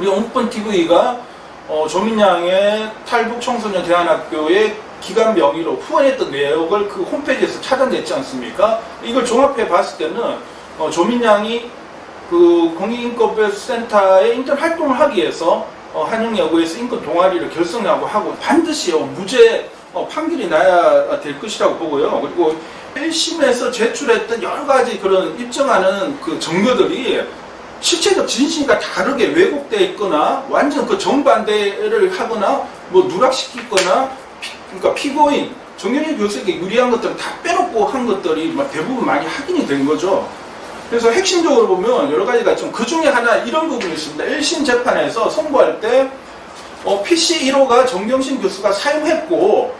우리 옹북번 TV가 조민양의 탈북 청소년 대안학교의 기관 명의로 후원했던 내역을 그 홈페이지에서 찾아냈지 않습니까? 이걸 종합해 봤을 때는 조민양이 그 공익인권센터에 인턴 활동을 하기 위해서 한영여고에서 인권 동아리를 결성하고 하고 반드시 무죄 판결이 나야 될 것이라고 보고요. 그리고 1심에서 제출했던 여러 가지 그런 입증하는 그 증거들이 실체적 진실과 다르게 왜곡되어 있거나 완전 그 정반대를 하거나 뭐 누락시키거나 그러니까 피고인 정경심 교수에게 유리한 것들을 다 빼놓고 한 것들이 대부분 많이 확인이 된 거죠. 그래서 핵심적으로 보면 여러 가지가 있지만 그 중에 하나 이런 부분이 있습니다. 1심 재판에서 선고할 때 PC 1호가 정경심 교수가 사용했고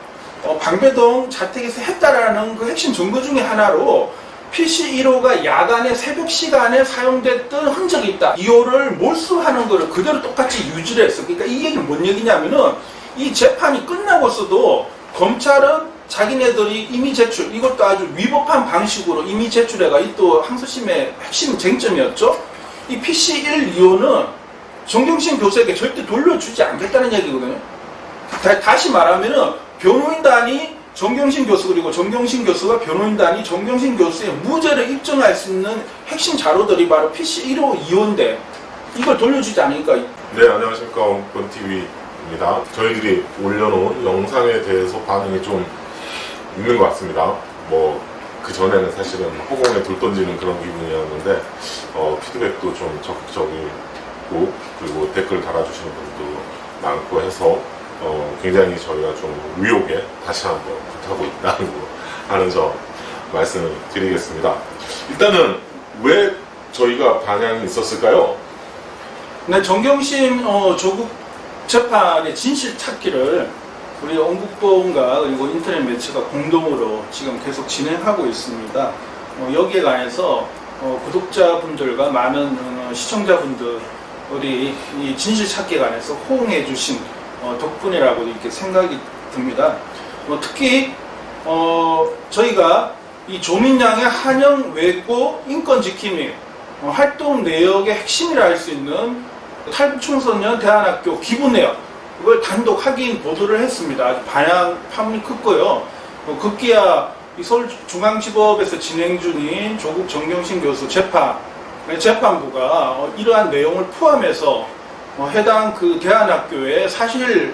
방배동 자택에서 했다라는 그 핵심 증거 중에 하나로 PC 1호가 야간에 새벽 시간에 사용됐던 흔적이 있다. 2호를 몰수하는 거를 그대로 똑같이 유지를 했어. 그러니까 이 얘기는 뭔 얘기냐면은 이 재판이 끝나고서도 검찰은 자기네들이 이미 제출, 이것도 아주 위법한 방식으로 이미 제출해가 이 또 항소심의 핵심 쟁점이었죠. 이 PC 1, 2호는 정경심 교수에게 절대 돌려주지 않겠다는 얘기거든요. 다시 말하면은 변호인단이 정경심 교수 그리고 정경심 교수가 변호인단이 정경심 교수의 무죄를 입증할 수 있는 핵심 자료들이 바로 PC 1호, 2호인데 이걸 돌려주지 않으니까. 네, 안녕하십니까. 옹북번 TV입니다. 저희들이 올려놓은 영상에 대해서 반응이 좀 있는 것 같습니다. 그 전에는 사실은 허공에 돌 던지는 그런 기분이었는데 피드백도 좀 적극적이고 그리고 댓글 달아주시는 분도 많고 해서 굉장히 저희가 좀 의혹에 다시 한번 불타고 있다는 거 하는 점 말씀을 드리겠습니다. 일단은 왜 저희가 반향이 있었을까요? 네, 정경심 조국 재판의 진실 찾기를 우리 옹북본과 그리고 인터넷 매체가 공동으로 지금 계속 진행하고 있습니다. 여기에 관해서 구독자분들과 많은 시청자분들이 이 진실 찾기에 관해서 호응해 주신 덕분이라고 이렇게 생각이 듭니다. 특히 저희가 이 조민양의 한영 외고 인권 지킴이 활동 내역의 핵심이라 할 수 있는 탈북 청소년 대안학교 기부 내역 그걸 단독 확인 보도를 했습니다. 아주 파문이 컸고요. 급기야 이 서울중앙지법에서 진행 중인 조국 정경심 교수 재판부가 이러한 내용을 포함해서 해당 그 대안학교에 사실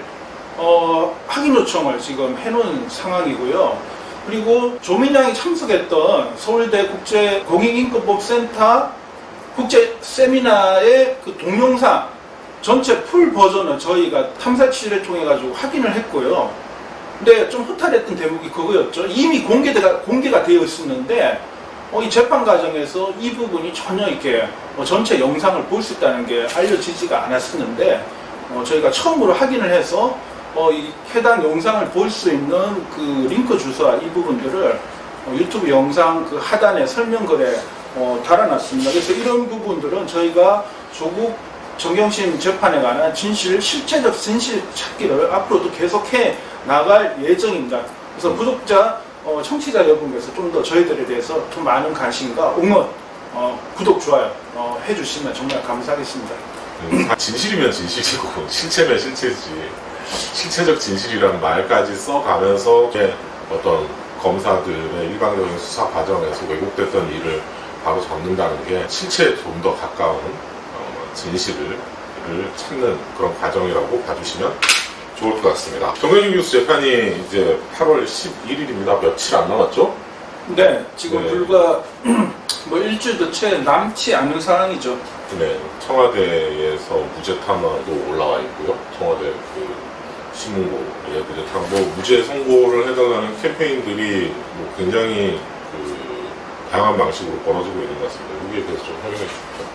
확인 요청을 지금 해놓은 상황이고요. 그리고 조민양이 참석했던 서울대 국제공익인권법센터 국제 세미나의 그 동영상 전체 풀 버전을 저희가 탐사 취재를 통해 가지고 확인을 했고요. 근데 좀 허탈했던 대목이 그거였죠. 이미 공개가 되어 있었는데 이 재판 과정에서 이 부분이 전혀 이렇게 전체 영상을 볼 수 있다는 게 알려지지가 않았었는데 저희가 처음으로 확인을 해서 이 해당 영상을 볼 수 있는 그 링크 주소와 이 부분들을 유튜브 영상 그 하단에 설명글에 달아놨습니다. 그래서 이런 부분들은 저희가 조국 정경심 재판에 관한 실체적 진실 찾기를 앞으로도 계속해 나갈 예정입니다. 그래서 구독자, 청취자 여러분께서 좀 더 저희들에 대해서 좀 많은 관심과 응원, 구독, 좋아요 해주시면 정말 감사하겠습니다. 진실이면 진실이고 실체면 실체지. 실체적 진실이라는 말까지 써가면서 어떤 검사들의 일방적인 수사 과정에서 왜곡됐던 일을 바로 잡는다는 게 실체에 좀 더 가까운 진실을 찾는 그런 과정이라고 봐주시면 좋을 것 같습니다. 정경심 교수 재판이 이제 8월 11일입니다. 며칠 안 남았죠? 네, 지금 불과 일주일도 채 남지 않은 상황이죠. 네, 청와대에서 무죄 탄원도 올라와 있고요. 청와대 그 신문고의 무죄 탄원, 무죄 선고를 해달라는 캠페인들이 굉장히 다양한 방식으로 벌어지고 있는 것 같습니다. 여기에 대해서 좀 설명해 주십시오.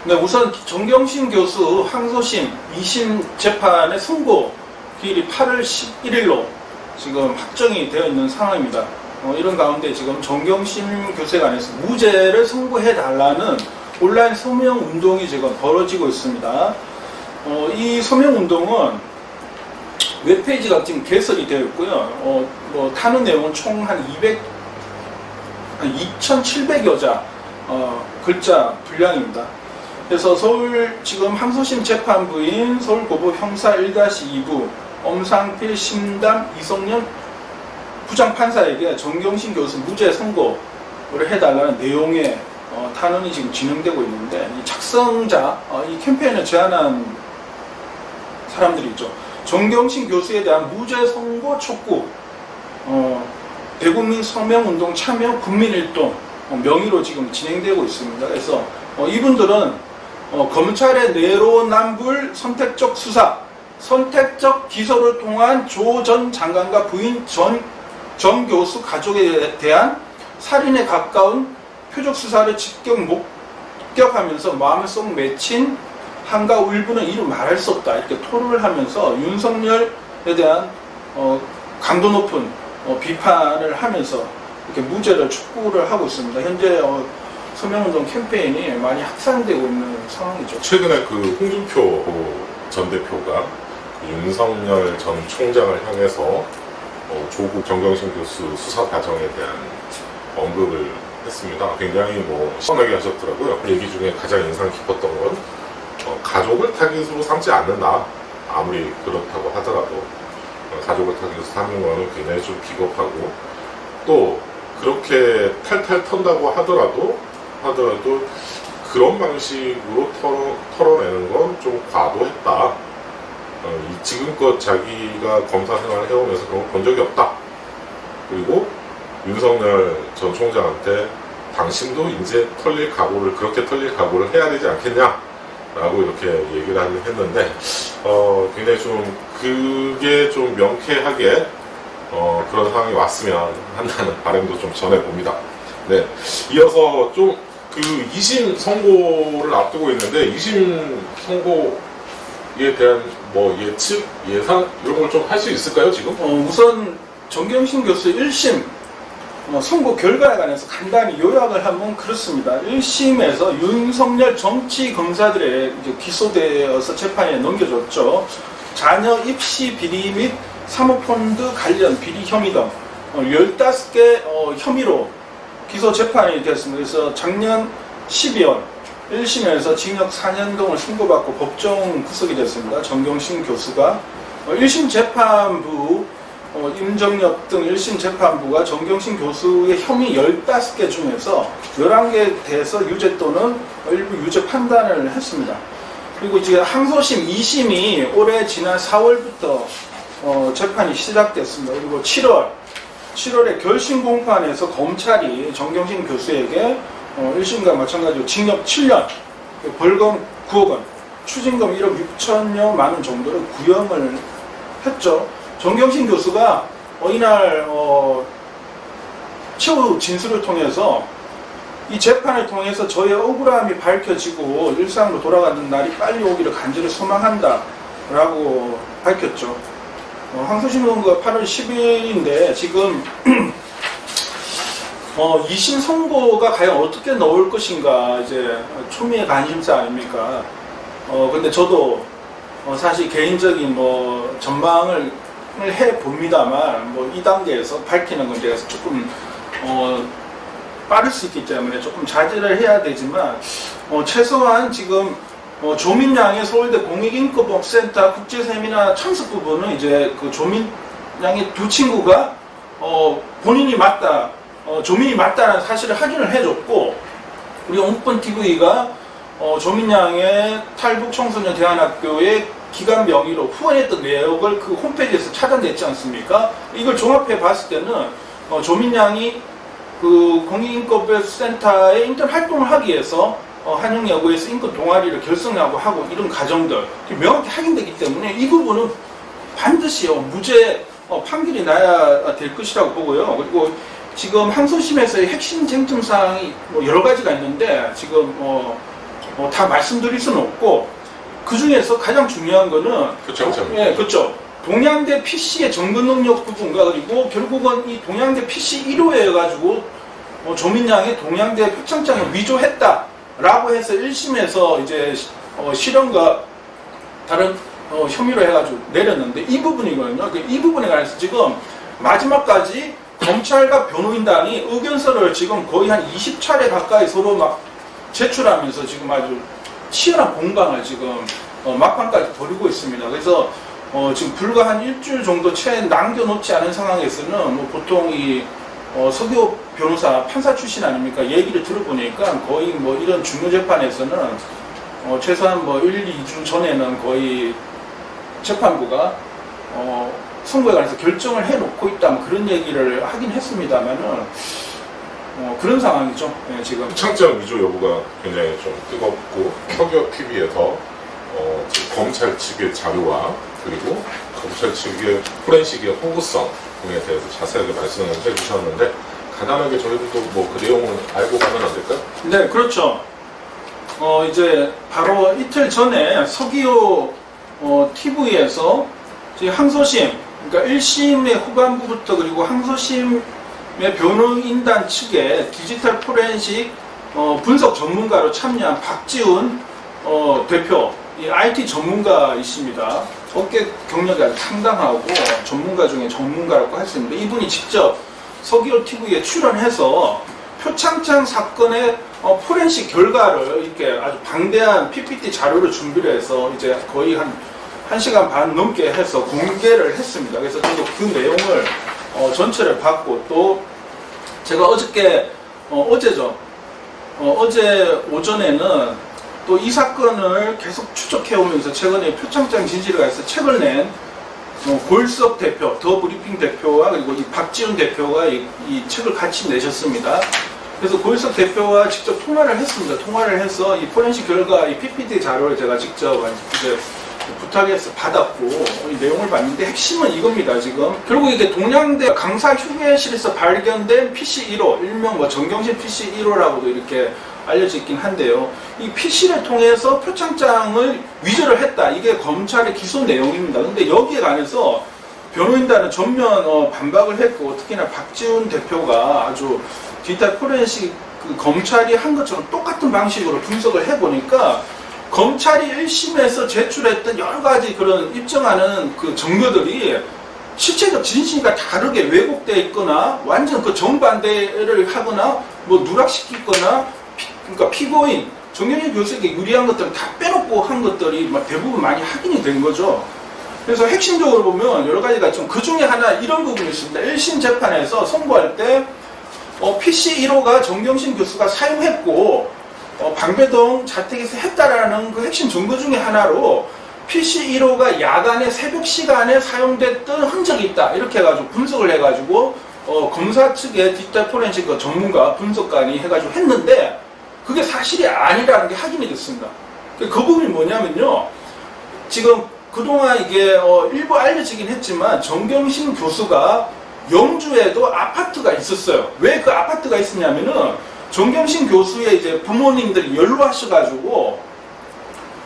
네, 우선 정경심 교수 항소심 2심 재판의 선고 기일이 8월 11일로 지금 확정이 되어 있는 상황입니다. 이런 가운데 지금 정경심 교수에 관해서 무죄를 선고해달라는 온라인 서명 운동이 지금 벌어지고 있습니다. 이 서명 운동은 웹페이지가 지금 개설이 되어 있고요. 타는 내용은 총 한 2,700여 자 글자 분량입니다. 그래서 서울 지금 항소심 재판부인 서울고법 형사 1-2부 엄상필 심담 이성년 부장판사에게 정경심 교수 무죄 선고를 해달라는 내용의 탄원이 지금 진행되고 있는데, 이 작성자, 이 캠페인을 제안한 사람들이 있죠. 정경심 교수에 대한 무죄 선고 촉구, 대국민 서명운동 참여 국민일동 명의로 지금 진행되고 있습니다. 그래서 이분들은 검찰의 내로남불 선택적 수사, 선택적 기소를 통한 조 전 장관과 부인 정 교수 가족에 대한 살인에 가까운 표적 수사를 직접 목격하면서 마음속 맺힌 한가 울분은 이루 말할 수 없다, 이렇게 토로를 하면서 윤석열에 대한 강도 높은 비판을 하면서 이렇게 무죄를 촉구를 하고 있습니다. 현재 서명운동 캠페인이 많이 확산되고 있는 상황이죠. 최근에 그 홍준표 전 대표가 윤석열 전 총장을 향해서 조국 정경심 교수 수사 과정에 대한 언급을 했습니다. 굉장히 시원하게 하셨더라고요. 얘기 중에 가장 인상 깊었던 건 가족을 타깃으로 삼지 않는다. 아무리 그렇다고 하더라도 가족을 타깃으로 삼는 거는 굉장히 좀 비겁하고, 또 그렇게 탈탈 턴다고 하더라도 그런 방식으로 털어내는 건 좀 과도했다. 지금껏 자기가 검사 생활을 해오면서 그런 거 본 적이 없다. 그리고 윤석열 전 총장한테 당신도 이제 그렇게 털릴 각오를 해야 되지 않겠냐 라고 이렇게 얘기를 했는데, 굉장히 좀 그게 좀 명쾌하게 그런 상황이 왔으면 한다는 바람도 좀 전해봅니다. 네. 이어서 좀 그 2심 선고를 앞두고 있는데, 2심 선고에 대한 예측, 예상 이런 걸 좀 할 수 있을까요, 지금? 우선 정경심 교수 1심 선고 결과에 관해서 간단히 요약을 하면 그렇습니다. 1심에서 윤석열 정치 검사들의 이제 기소되어서 재판에 넘겨졌죠. 자녀 입시 비리 및 사모펀드 관련 비리 혐의 등 15개 혐의로 기소 재판이 됐습니다. 그래서 작년 12월 1심에서 징역 4년 등을 선고받고 법정 구속이 됐습니다. 정경심 교수가 1심 재판부 임정엽 등 1심 재판부가 정경심 교수의 혐의 15개 중에서 11개에 대해서 유죄 또는 일부 유죄 판단을 했습니다. 그리고 이제 항소심 2심이 올해 지난 4월부터 재판이 시작됐습니다. 그리고 7월에 결심 공판에서 검찰이 정경심 교수에게 1심과 마찬가지로 징역 7년, 벌금 9억 원, 추징금 1억 6천여만 원 정도를 구형을 했죠. 정경심 교수가 이날 최후 진술을 통해서 이 재판을 통해서 저의 억울함이 밝혀지고 일상으로 돌아가는 날이 빨리 오기를 간절히 소망한다 라고 밝혔죠. 항소심 선고가 8월 10일인데 지금 2심 선고가 과연 어떻게 나올 것인가 이제 초미의 관심사 아닙니까? 근데 저도 사실 개인적인 전망을 해봅니다만 이 단계에서 밝히는 것에 대해서 조금 빠를 수 있기 때문에 조금 자제를 해야 되지만 최소한 지금 조민양의 서울대 공익인권법센터 국제세미나 참석 부분은 이제 그 조민양의 두 친구가 본인이 맞다, 조민이 맞다는 사실을 확인을 해줬고, 우리 옹펀TV가 조민양의 탈북 청소년 대안학교의 기관 명의로 후원했던 내역을 그 홈페이지에서 찾아냈지 않습니까? 이걸 종합해 봤을 때는 조민양이 그 공익인권법센터에 인턴 활동을 하기 위해서 한영여고에서 인권 동아리를 결성하고 하고 이런 과정들 명확히 확인되기 때문에 이 부분은 반드시 무죄 판결이 나야 될 것이라고 보고요. 그리고 지금 항소심에서의 핵심 쟁점 사항이 여러 가지가 있는데 지금 다 말씀드릴 수는 없고, 그 중에서 가장 중요한 거는 그렇죠. 동양대 PC의 정근 능력 부분과 그리고 결국은 이 동양대 PC 1호에 가지고 조민양의 동양대 표창장을 위조했다라고 해서 1심에서 이제 실형과 다른 혐의로 해가지고 내렸는데 이 부분이거든요. 이 부분에 관해서 지금 마지막까지 검찰과 변호인단이 의견서를 지금 거의 한 20차례 가까이 서로 막 제출하면서 지금 아주 치열한 공방을 지금 막판까지 벌이고 있습니다. 그래서 지금 불과 한 일주일 정도 채 남겨놓지 않은 상황에서는 뭐 보통 이 서기호 변호사 판사 출신 아닙니까? 얘기를 들어보니까 거의 뭐 이런 중요재판에서는 최소한 뭐 1, 2주 전에는 거의 재판부가 선고에 관해서 결정을 해놓고 있다 뭐 그런 얘기를 하긴 했습니다만은 그런 상황이죠. 네, 지금 창장 위조 여부가 굉장히 좀 뜨겁고 서기호 TV에서 검찰 측의 자료와 그리고 검찰 측의 포렌식의 허구성 등에 대해서 자세하게 말씀을 해주셨는데 간단하게 저희들도 뭐 그 내용을 알고 가면 안 될까요? 네, 그렇죠. 이제 바로 이틀 전에 서기호 TV에서 항소심, 그러니까 1심의 후반부부터 그리고 항소심의 변호인단 측에 디지털 포렌식 분석 전문가로 참여한 박지훈 대표, 이 IT 전문가이십니다. 업계 경력이 아주 상당하고 전문가 중에 전문가라고 할 수 있는데 이분이 직접 서기호 TV에 출연해서 표창장 사건의 포렌식 결과를 이렇게 아주 방대한 PPT 자료를 준비를 해서 이제 거의 한 1시간 반 넘게 해서 공개를 했습니다. 그래서 저도 그 내용을 전체를 받고 또 제가 어저께 어제죠. 어제 오전에는 또 이 사건을 계속 추적해오면서 최근에 표창장 진실에 관해서 책을 낸 골석 대표, 더 브리핑 대표와 그리고 이 박지훈 대표가 이 책을 같이 내셨습니다. 그래서 골석 대표와 직접 통화를 했습니다. 통화를 해서 이 포렌식 결과 이 PPT 자료를 제가 직접 이제 부탁해서 받았고 이 내용을 봤는데 핵심은 이겁니다. 지금 결국 이게 동양대 강사 휴게실에서 발견된 PC 1호, 일명 뭐 정경심 PC 1호라고도 이렇게 알려져 있긴 한데요. 이 PC를 통해서 표창장을 위조를 했다. 이게 검찰의 기소 내용입니다. 근데 여기에 관해서 변호인단은 전면 반박을 했고 특히나 박지훈 대표가 아주 디지털 포렌식 검찰이 한 것처럼 똑같은 방식으로 분석을 해보니까 검찰이 1심에서 제출했던 여러 가지 그런 입증하는 그 증거들이 실체적 진실과 다르게 왜곡되어 있거나 완전 그 정반대를 하거나 뭐 누락시키거나 그러니까 피고인 정경심 교수에게 유리한 것들은 다 빼놓고 한 것들이 대부분 많이 확인이 된 거죠. 그래서 핵심적으로 보면 여러 가지가 좀 그 중에 하나 이런 부분이 있습니다. 1심 재판에서 선고할 때 PC 1호가 정경심 교수가 사용했고 방배동 자택에서 했다라는 그 핵심 증거 중에 하나로 PC 1호가 야간에 새벽 시간에 사용됐던 흔적이 있다. 이렇게 해가지고 분석을 해가지고 검사 측의 디지털 포렌식 전문가 분석관이 해가지고 했는데 그게 사실이 아니라는 게 확인이 됐습니다. 그 부분이 뭐냐면요. 지금 그동안 이게 일부 알려지긴 했지만 정경심 교수가 영주에도 아파트가 있었어요. 왜 그 아파트가 있었냐면은 정경심 교수의 이제 부모님들이 연로하셔가지고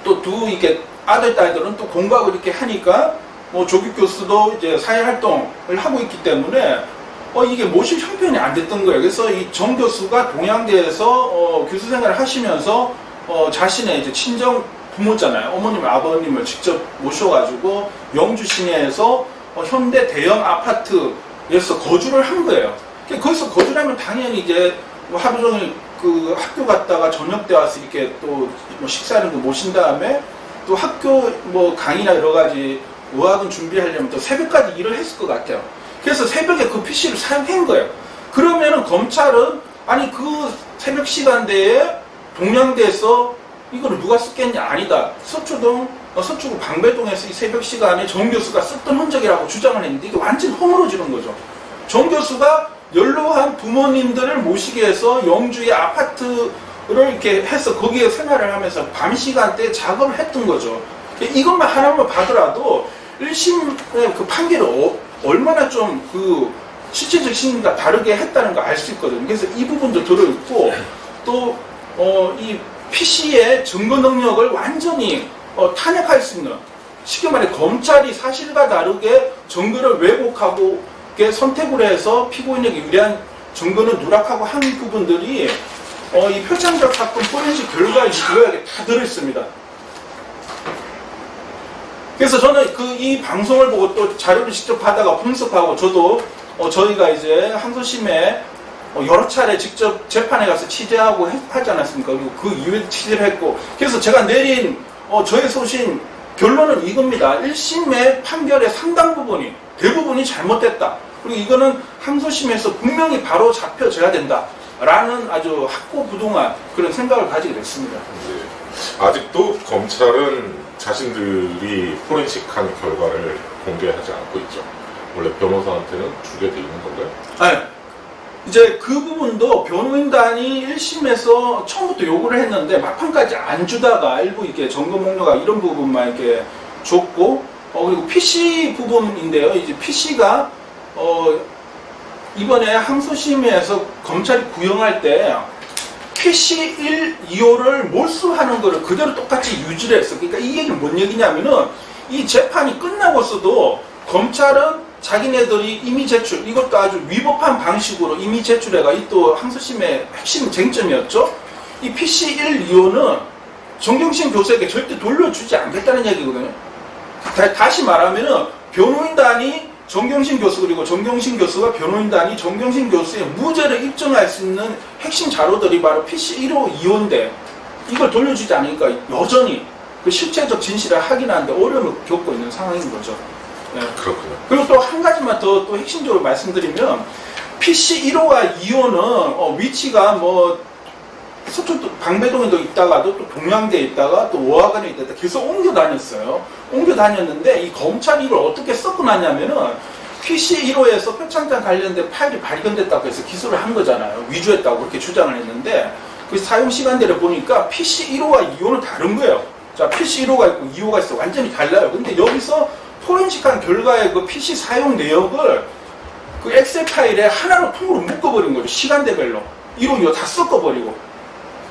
또 두 이게 아들 딸들은 또 공부하고 이렇게 하니까 뭐 조규 교수도 이제 사회 활동을 하고 있기 때문에 이게 모실 형편이 안 됐던 거예요. 그래서 이 정 교수가 동양대에서 교수 생활을 하시면서 자신의 이제 친정 부모잖아요. 어머님, 아버님을 직접 모셔가지고 영주 시내에서 현대 대형 아파트에서 거주를 한 거예요. 거기서 거주를 하면 당연히 이제 하루 종일 그 학교 갔다가 저녁 때 와서 이렇게 또 뭐 식사하는 거 모신 다음에 또 학교 뭐 강의나 여러 가지 의학은 준비하려면 또 새벽까지 일을 했을 것 같아요. 그래서 새벽에 그 PC를 사용한 거예요. 그러면은 검찰은 아니 그 새벽 시간대에 동양대에서 이거를 누가 썼겠냐? 아니다. 서초구 방배동에서 이 새벽 시간에 정 교수가 썼던 흔적이라고 주장을 했는데 이게 완전 허물어지는 거죠. 정 교수가 연로한 부모님들을 모시기 위해서 영주의 아파트를 이렇게 해서 거기에 생활을 하면서 밤 시간대에 작업을 했던 거죠. 이것만 하나만 봐더라도 1심 그 판결을 얼마나 좀 그 실체적 신과 다르게 했다는 걸 알 수 있거든요. 그래서 이 부분도 들어있고 또 이 PC의 증거 능력을 완전히 탄핵할 수 있는, 쉽게 말해 검찰이 사실과 다르게 증거를 왜곡하고 선택을 해서 피고인에게 유리한 증거는 누락하고 한 부분들이 이 표창장 사건 포렌식 결과 요약에 다 들어있습니다. 그래서 저는 이 방송을 보고 또 자료를 직접 받아가 분석하고 저도 저희가 이제 항소심에 여러 차례 직접 재판에 가서 취재하고 하지 않았습니까? 그리고 그 이후에 취재를 했고, 그래서 제가 내린 저의 소신 결론은 이겁니다. 1심의 판결의 상당 부분이, 대부분이 잘못됐다. 그리고 이거는 항소심에서 분명히 바로 잡혀져야 된다. 라는 아주 확고부동한 그런 생각을 가지게 됐습니다. 네. 아직도 검찰은 자신들이 포렌식한 결과를 공개하지 않고 있죠. 원래 변호사한테는 주게 돼 있는 건가요? 네. 이제 그 부분도 변호인단이 1심에서 처음부터 요구를 했는데 막판까지 안 주다가 일부 이렇게 점검 목록과 이런 부분만 이렇게 줬고, 그리고 PC 부분인데요. 이제 PC가 이번에 항소심에서 검찰이 구형할 때 PC 1, 2호를 몰수하는 거를 그대로 똑같이 유지를 했어. 그러니까 이 얘기는 뭔 얘기냐면은 이 재판이 끝나고서도 검찰은 자기네들이 이미 제출, 이것도 아주 위법한 방식으로 이미 제출해가 이 또 항소심의 핵심 쟁점이었죠. 이 PC 1, 2호는 정경심 교수에게 절대 돌려주지 않겠다는 얘기거든요. 다시 말하면은 변호인단이 정경심 교수, 그리고 정경심 교수가 변호인단이 정경심 교수의 무죄를 입증할 수 있는 핵심 자료들이 바로 PC 1호, 2호인데 이걸 돌려주지 않으니까 여전히 그 실체적 진실을 확인하는데 어려움을 겪고 있는 상황인 거죠. 네. 그렇군요. 그리고 또 한 가지만 더 또 핵심적으로 말씀드리면 PC 1호와 2호는 위치가 뭐 서초 방배동에도 있다가도 또 동양대에 있다가 또 오하관에 있다가 계속 옮겨 다녔어요. 옮겨 다녔는데 이 검찰이 이걸 어떻게 섞어놨냐면은 PC 1호에서 표창장 관련된 파일이 발견됐다고 해서 기소를 한 거잖아요. 위조했다고 그렇게 주장을 했는데 그 사용 시간대를 보니까 PC 1호와 2호는 다른 거예요. 자, PC 1호가 있고 2호가 있어. 완전히 달라요. 근데 여기서 포렌식한 결과에 그 PC 사용 내역을 그 엑셀 파일에 하나로 통으로 묶어버린 거죠. 시간대별로. 1호, 2호 다 섞어버리고.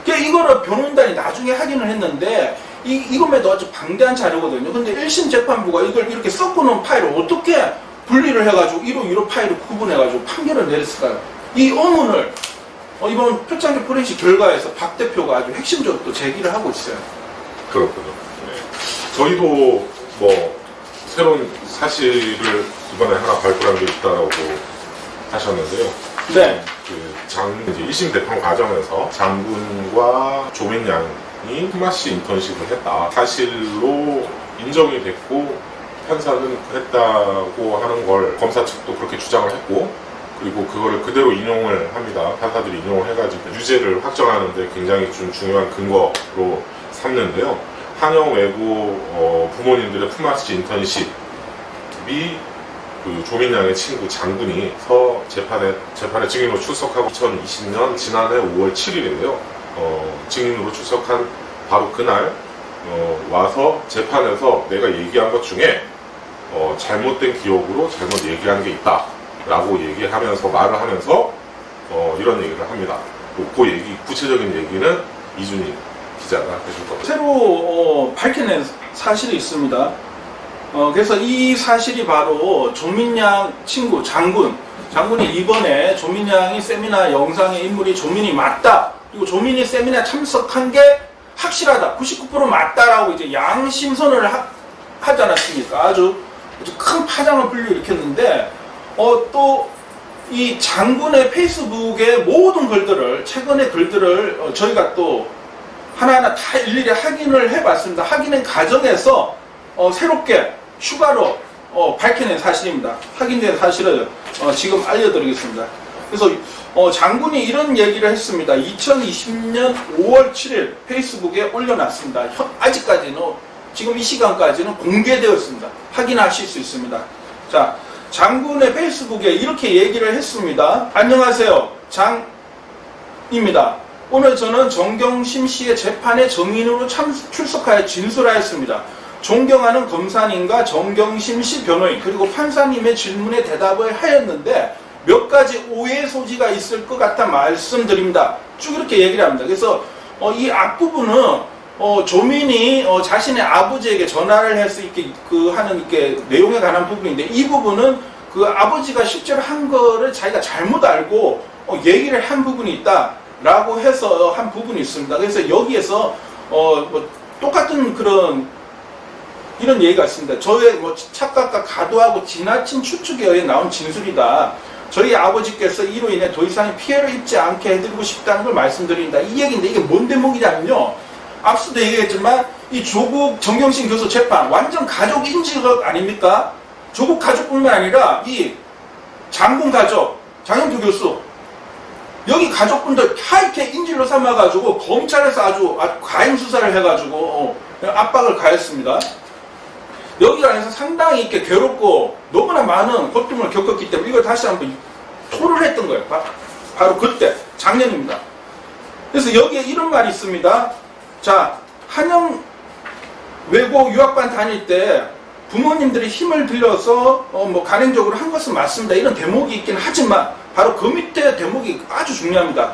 그러니까 이거를 변호인단이 나중에 확인을 했는데 이것만도 아주 방대한 자료거든요. 근데 1심 재판부가 이걸 이렇게 섞어놓은 파일을 어떻게 분리를 해가지고 1호, 2호 파일을 구분해가지고 판결을 내렸을까요? 이 의문을 이번 표창장 포렌식 결과에서 박 대표가 아주 핵심적으로 또 제기를 하고 있어요. 그렇군요. 네. 저희도 뭐 새로운 사실을 이번에 하나 발표한 게 있다라고 하셨는데요. 네. 이제 1심 재판 과정에서 장군과 조민양이 품앗이 인턴십을 했다. 사실로 인정이 됐고 판사는 했다고 하는 걸 검사 측도 그렇게 주장을 했고, 그리고 그거를 그대로 인용을 합니다. 판사들이 인용을 해가지고 유죄를 확정하는데 굉장히 좀 중요한 근거로 삼는데요. 한영 외고 부모님들의 품앗이 인턴십이 그 조민양의 친구 장군이 재판에 증인으로 출석하고 2020년 지난해 5월 7일인데요. 증인으로 출석한 바로 그날 와서 재판에서 내가 얘기한 것 중에 잘못된 기억으로 잘못 얘기한 게 있다 라고 얘기하면서 말을 하면서 이런 얘기를 합니다. 그 얘기, 구체적인 얘기는 이준희 기자가 해줄 겁니다. 새로 밝혀낸 사실이 있습니다. 그래서 이 사실이 바로 조민양 친구 장군이 이번에 조민양이 세미나 영상의 인물이 조민이 맞다. 그리고 조민이 세미나 참석한 게 확실하다. 99% 맞다라고 이제 양심선언을 하지 않았습니까? 아주 큰 파장을 불러일으켰는데 또 이 장군의 페이스북의 모든 글들을, 최근의 글들을 저희가 또 하나하나 다 일일이 확인을 해봤습니다. 확인한 과정에서 새롭게 추가로 밝혀낸 사실입니다. 확인된 사실을 지금 알려드리겠습니다. 그래서 장군이 이런 얘기를 했습니다. 2020년 5월 7일 페이스북에 올려놨습니다. 아직까지는, 지금 이 시간까지는 공개되었습니다. 확인하실 수 있습니다. 자, 장군의 페이스북에 이렇게 얘기를 했습니다. 안녕하세요, 장입니다. 오늘 저는 정경심 씨의 재판에 정인으로 출석하여 진술하였습니다. 존경하는 검사님과 정경심 씨 변호인 그리고 판사님의 질문에 대답을 하였는데 몇 가지 오해 소지가 있을 것 같아 말씀드립니다. 쭉 이렇게 얘기를 합니다. 그래서 이 앞부분은 조민이 자신의 아버지에게 전화를 해서 이렇게 하는 이렇게 내용에 관한 부분인데, 이 부분은 그 아버지가 실제로 한 거를 자기가 잘못 알고 얘기를 한 부분이 있다라고 해서 한 부분이 있습니다. 그래서 여기에서 뭐 똑같은 그런 이런 얘기가 있습니다. 저의 뭐 착각과 과도하고 지나친 추측에 의해 나온 진술이다. 저희 아버지께서 이로 인해 더 이상 피해를 입지 않게 해드리고 싶다는 걸 말씀드립니다. 이 얘기인데 이게 뭔 대목이냐면요. 앞서도 얘기했지만 이 조국 정경심 교수 재판 완전 가족 인질극 아닙니까? 조국 가족뿐만 아니라 이 장군 가족, 장영표 교수 여기 가족분들 하이게 인질로 삼아가지고 검찰에서 아주 과잉 수사를 해가지고 압박을 가했습니다. 여기 안에서 상당히 이렇게 괴롭고 너무나 많은 고통을 겪었기 때문에 이걸 다시 한번 토를 했던 거예요. 바로 그때 작년입니다. 그래서 여기에 이런 말이 있습니다. 자, 한영 외고 유학반 다닐 때 부모님들이 힘을 들여서 뭐 간행적으로 한 것은 맞습니다. 이런 대목이 있긴 하지만 바로 그 밑에 대목이 아주 중요합니다.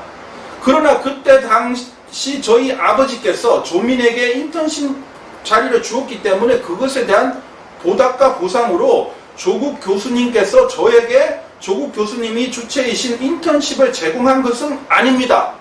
그러나 그때 당시 저희 아버지께서 조민에게 인턴십 자리를 주었기 때문에 그것에 대한 보답과 보상으로 조국 교수님께서 저에게 조국 교수님이 주체이신 인턴십을 제공한 것은 아닙니다.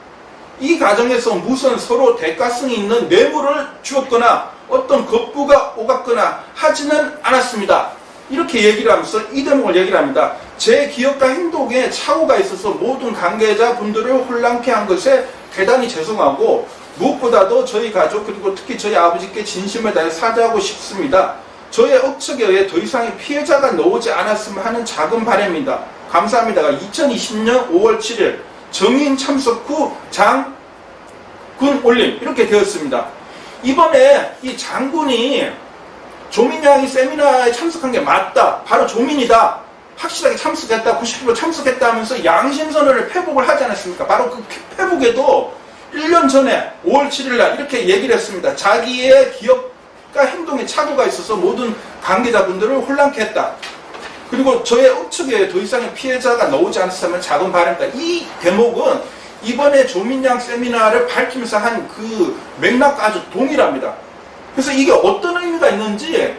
이 과정에서 무슨 서로 대가성이 있는 뇌물을 주었거나 어떤 겁부가 오갔거나 하지는 않았습니다. 이렇게 얘기를 하면서 이 대목을 얘기를 합니다. 제 기억과 행동에 착오가 있어서 모든 관계자분들을 혼란케 한 것에 대단히 죄송하고 무엇보다도 저희 가족 그리고 특히 저희 아버지께 진심을 다해 사죄하고 싶습니다. 저의 억측에 의해 더 이상의 피해자가 나오지 않았으면 하는 작은 바람입니다. 감사합니다가 2020년 5월 7일 정인 참석 후 장군 올림 이렇게 되었습니다. 이번에 이 장군이 조민 양이 세미나에 참석한 게 맞다. 바로 조민이다. 확실하게 참석했다. 90% 참석했다 하면서 양심선언을 회복을 하지 않았습니까? 바로 그 회복에도 1년 전에 5월 7일 날 이렇게 얘기를 했습니다. 자기의 기억과 행동에 착오가 있어서 모든 관계자분들을 혼란케 했다. 그리고 저의 억측에 더 이상의 피해자가 나오지 않았으면 작은 바람이다. 이 대목은 이번에 조민양 세미나를 밝히면서 한 그 맥락과 아주 동일합니다. 그래서 이게 어떤 의미가 있는지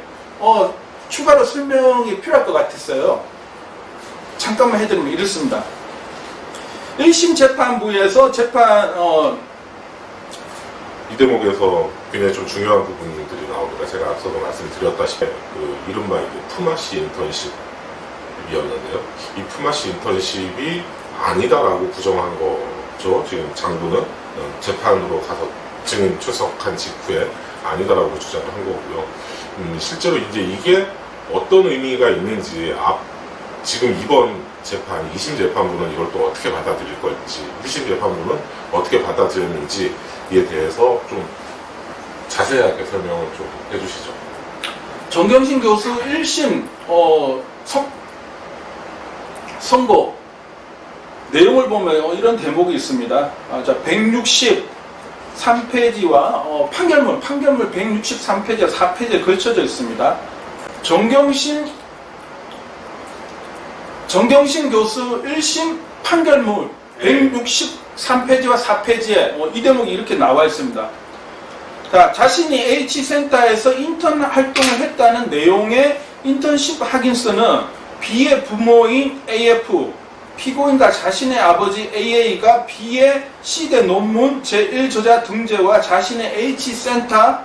추가로 설명이 필요할 것 같았어요. 잠깐만 해드리면 이렇습니다. 1심 재판부에서 이 대목에서 굉장히 좀 중요한 부분들이 나옵니다. 제가 앞서도 말씀드렸다시피 그 이른바 품앗이 인턴십이었는데요. 이 품앗이 인턴십이 아니다라고 부정한 거죠. 지금 장군은 재판으로 가서 증인 출석한 직후에 아니다라고 주장을 한 거고요. 실제로 이제 이게 어떤 의미가 있는지 지금 이번 재판, 2심 재판부는 이걸 또 어떻게 받아들일 건지, 1심 재판부는 어떻게 받아들였는지에 대해서 좀 자세하게 설명을 좀 해주시죠. 정경심 교수 1심 선고 내용을 보면 이런 대목이 있습니다. 자, 163페이지와 판결문 163페이지와 4페이지에 걸쳐져 있습니다. 정경심 교수 1심 판결문 163페이지와 4페이지에 이 대목이 이렇게 나와 있습니다. 자, 자신이 H센터에서 인턴 활동을 했다는 내용의 인턴십 확인서는 B의 부모인 AF, 피고인과 자신의 아버지 AA가 B의 C대 논문 제1저자 등재와 자신의 H센터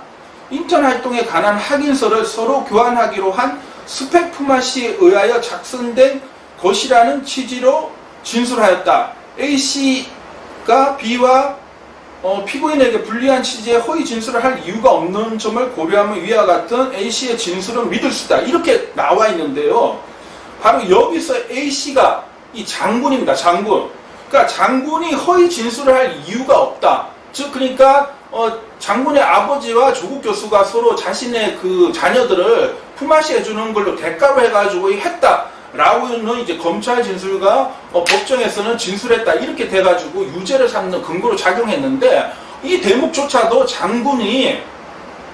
인턴 활동에 관한 확인서를 서로 교환하기로 한 스펙 품앗이에 의하여 작성된 것이라는 취지로 진술하였다. A씨가 B와 피고인에게 불리한 취지의 허위 진술을 할 이유가 없는 점을 고려하면 위와 같은 A씨의 진술은 믿을 수 있다. 이렇게 나와 있는데요. 바로 여기서 A씨가 이 장군입니다. 장군. 그러니까 장군이 허위 진술을 할 이유가 없다. 즉 그러니까 장군의 아버지와 조국 교수가 서로 자신의 그 자녀들을 품앗이 해주는 걸로 대가로 해가지고 했다라고는 이제 검찰 진술과 법정에서는 진술했다 이렇게 돼가지고 유죄를 삼는 근거로 작용했는데 이 대목조차도 장군이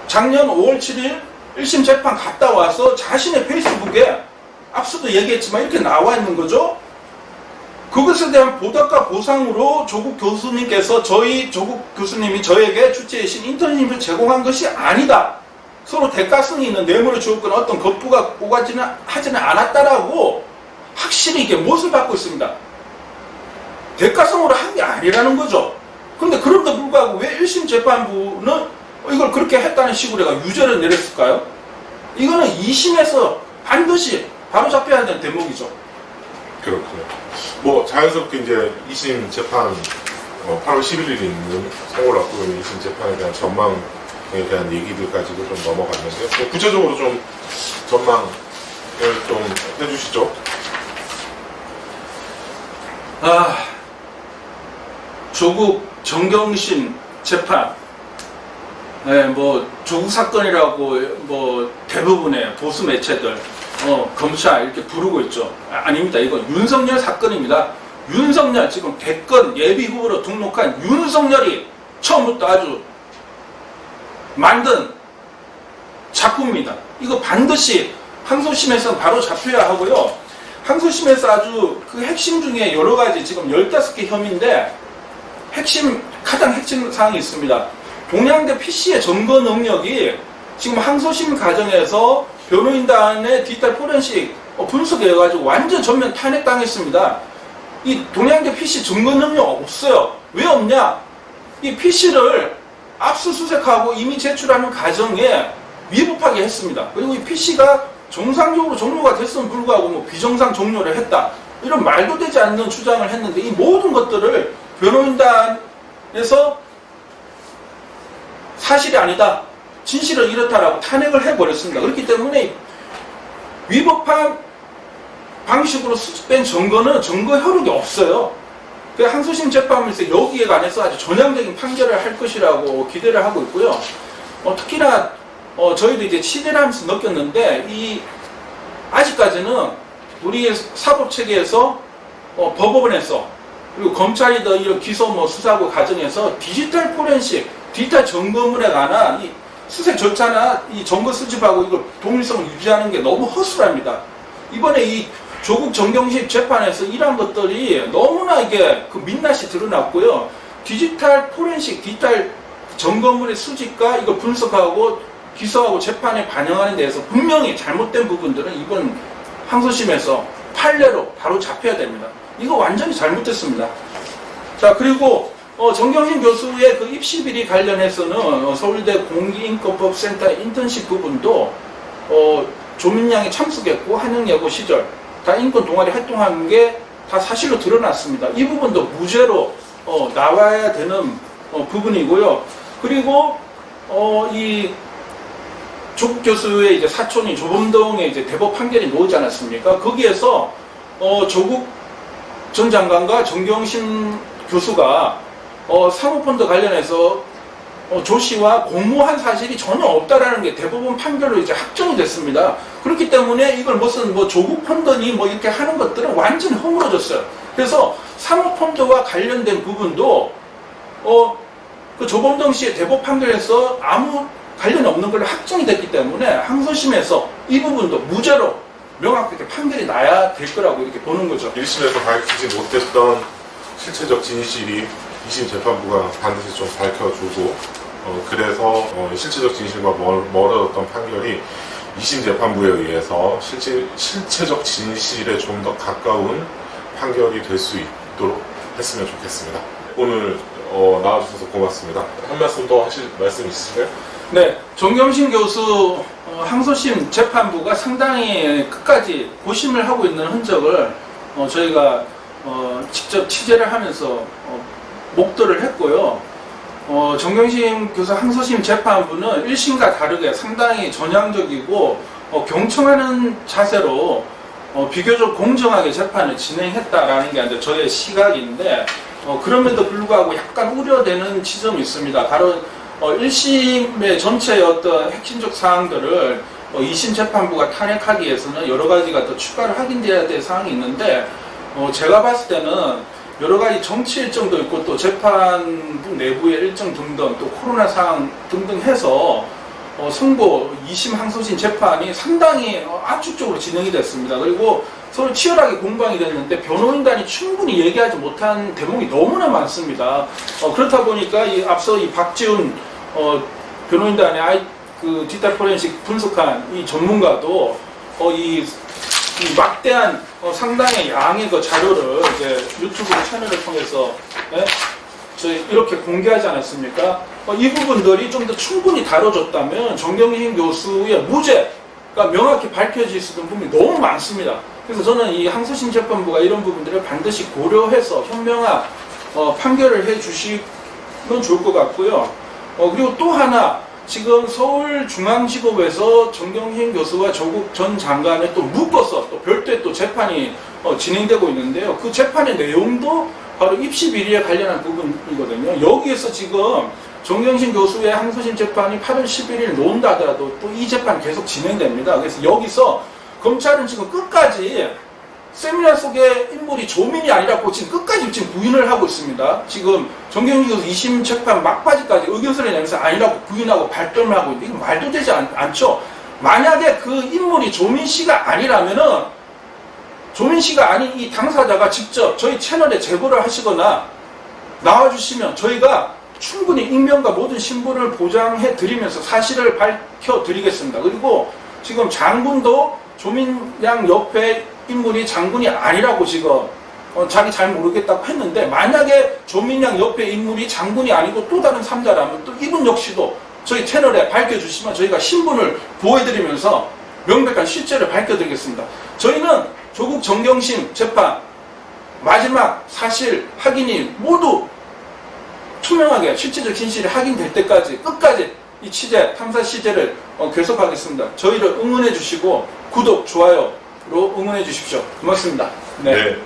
작년 5월 7일 1심 재판 갔다 와서 자신의 페이스북에 앞서도 얘기했지만 이렇게 나와 있는 거죠. 그것에 대한 보답과 보상으로 조국 교수님께서 조국 교수님이 저에게 주체이신 인턴십을 제공한 것이 아니다. 서로 대가성이 있는 뇌물을 주었거나 어떤 겁부가 하지는 않았다라고 확실히 이게 못을 받고 있습니다. 대가성으로 한 게 아니라는 거죠. 그런데 그럼에도 불구하고 왜 1심 재판부는 이걸 그렇게 했다는 식으로 해가 유죄를 내렸을까요? 이거는 2심에서 반드시 바로잡혀야 되는 대목이죠. 그렇군요. 뭐 자연스럽게 이제 2심 재판 8월 11일에 있는 선고를 앞두고 있는 2심 재판에 대한 전망에 대한 얘기들 가지고 좀 넘어갔는데요. 뭐 구체적으로 좀 전망을 좀 해주시죠. 조국 정경심 재판, 뭐 조국 사건이라고 뭐 대부분의 보수 매체들, 검찰 이렇게 부르고 있죠. 아닙니다. 이건 윤석열 사건입니다. 윤석열 지금 대권 예비 후보로 등록한 윤석열이 처음부터 아주 만든 작품입니다. 이거 반드시 항소심에서는 바로 잡혀야 하고요. 항소심에서 아주 그 핵심 중에 여러 가지 지금 15개 혐의인데 가장 핵심 사항이 있습니다. 동양대 PC의 점거 능력이 지금 항소심 과정에서 변호인단의 뒷달 포렌식 분석에 가지고 완전 전면 탄핵당했습니다. 이 동양대 PC 점거 능력 없어요. 왜 없냐? 이 PC를 압수수색하고 이미 제출하는 과정에 위법하게 했습니다. 그리고 이 PC가 정상적으로 종료가 됐음에도 불구하고 뭐 비정상 종료를 했다. 이런 말도 되지 않는 주장을 했는데 이 모든 것들을 변호인단에서 사실이 아니다. 진실은 이렇다라고 탄핵을 해버렸습니다. 그렇기 때문에 위법한 방식으로 수집된 증거는 증거 효력이 없어요. 그래서 항소심 재판에서 여기에 관해서 아주 전향적인 판결을 할 것이라고 기대를 하고 있고요. 특히나 저희도 이제 취재를 하면서 느꼈는데 아직까지는 우리 사법 체계에서 법원에서 그리고 검찰이더 이런 기소 수사부 과정에서 디지털 포렌식, 디지털 점검물에 관한 이 수색 절차나 이 점거 수집하고 이걸 동일성을 유지하는 게 너무 허술합니다. 이번에 이 조국 정경심 재판에서 이러한 것들이 너무나 이게 그 민낯이 드러났고요. 디지털 포렌식, 디지털 점검물의 수집과 이거 분석하고 기소하고 재판에 반영하는 데에서 분명히 잘못된 부분들은 이번 항소심에서 판례로 바로 잡혀야 됩니다. 이거 완전히 잘못됐습니다. 자, 그리고 정경심 교수의 그 입시 비리 관련해서는 서울대 공기인권법센터 인턴십 부분도 조민양이 참석했고 한영여고 시절 다 인권 동아리 활동한 게 다 사실로 드러났습니다. 이 부분도 무죄로 나와야 되는 부분이고요. 그리고 이 조국 교수의 이제 사촌인 조범동의 이제 대법 판결이 나오지 않았습니까? 거기에서 조국 전 장관과 정경심 교수가 사모펀드 관련해서 조 씨와 공모한 사실이 전혀 없다라는 게 대법원 판결로 이제 확정이 됐습니다. 그렇기 때문에 이걸 무슨 조국 펀드니 이렇게 하는 것들은 완전히 허물어졌어요. 그래서 사모펀드와 관련된 부분도 그 조범동 씨의 대법 판결에서 아무 관련이 없는 걸로 확정이 됐기 때문에 항소심에서 이 부분도 무죄로 명확하게 판결이 나야 될 거라고 이렇게 보는 거죠. 1심에서 밝히지 못했던 실체적 진실이 2심 재판부가 반드시 좀 밝혀주고 그래서 실체적 진실과 멀어졌던 판결이 2심 재판부에 의해서 실체적 진실에 좀 더 가까운 판결이 될 수 있도록 했으면 좋겠습니다. 오늘 나와주셔서 고맙습니다. 한 말씀 더 하실 말씀 있으실까요? 네, 정경심 교수 항소심 재판부가 상당히 끝까지 고심을 하고 있는 흔적을 저희가 직접 취재를 하면서 목도를 했고요. 정경심 교수 항소심 재판부는 1심과 다르게 상당히 전향적이고 경청하는 자세로 비교적 공정하게 재판을 진행했다라는 게 이제 저의 시각인데 그럼에도 불구하고 약간 우려되는 지점이 있습니다. 바로 1심의 전체의 어떤 핵심적 사항들을 2심 재판부가 탄핵하기 위해서는 여러 가지가 더 추가로 확인돼야 될 사항이 있는데 제가 봤을 때는 여러 가지 정치 일정도 있고 또 재판부 내부의 일정 등등 또 코로나 상황 등등 해서 선고 2심 항소심 재판이 상당히 압축적으로 진행이 됐습니다. 그리고 서로 치열하게 공방이 됐는데 변호인단이 충분히 얘기하지 못한 대목이 너무나 많습니다. 그렇다 보니까 앞서 이 박지훈 변호인단의 그 디지털 포렌식 분석한 이 전문가도 이 막대한 상당의 양의 그 자료를 이제 유튜브 채널을 통해서 저희 이렇게 공개하지 않았습니까? 이 부분들이 좀 더 충분히 다뤄졌다면 정경심 교수의 무죄가 명확히 밝혀질 수 있는 부분이 너무 많습니다. 그래서 저는 이 항소심 재판부가 이런 부분들을 반드시 고려해서 현명한 판결을 해주시면 좋을 것 같고요. 그리고 또 하나, 지금 서울중앙지법에서 정경심 교수와 조국 전 장관을 또 묶어서 또 별도의 또 재판이 진행되고 있는데요. 그 재판의 내용도 바로 입시 비리에 관련한 부분이거든요. 여기에서 지금 정경심 교수의 항소심 재판이 8월 11일 놓은다 하더라도 또 이 재판이 계속 진행됩니다. 그래서 여기서 검찰은 지금 끝까지 세미나 속의 인물이 조민이 아니라고 지금 끝까지 지금 부인을 하고 있습니다. 지금 정경심 교수 2심 재판 막바지까지 의견서를 내면서 아니라고 부인하고 발뺌을 하고 있는데 이건 말도 되지 않죠. 만약에 그 인물이 조민 씨가 아니라면은 조민 씨가 아닌 이 당사자가 직접 저희 채널에 제보를 하시거나 나와주시면 저희가 충분히 익명과 모든 신분을 보장해 드리면서 사실을 밝혀 드리겠습니다. 그리고 지금 장군도 조민 양 옆에 인물이 장군이 아니라고 지금 자기 잘 모르겠다고 했는데, 만약에 조민 양 옆에 인물이 장군이 아니고 또 다른 3자라면 또 이분 역시도 저희 채널에 밝혀주시면 저희가 신분을 보호해드리면서 명백한 실체를 밝혀드리겠습니다. 저희는 조국 정경심 재판 마지막 사실 확인이 모두 투명하게 실체적 진실이 확인될 때까지 끝까지 이 취재, 탐사 취재를 계속하겠습니다. 저희를 응원해 주시고 구독, 좋아요로 응원해 주십시오. 고맙습니다. 네.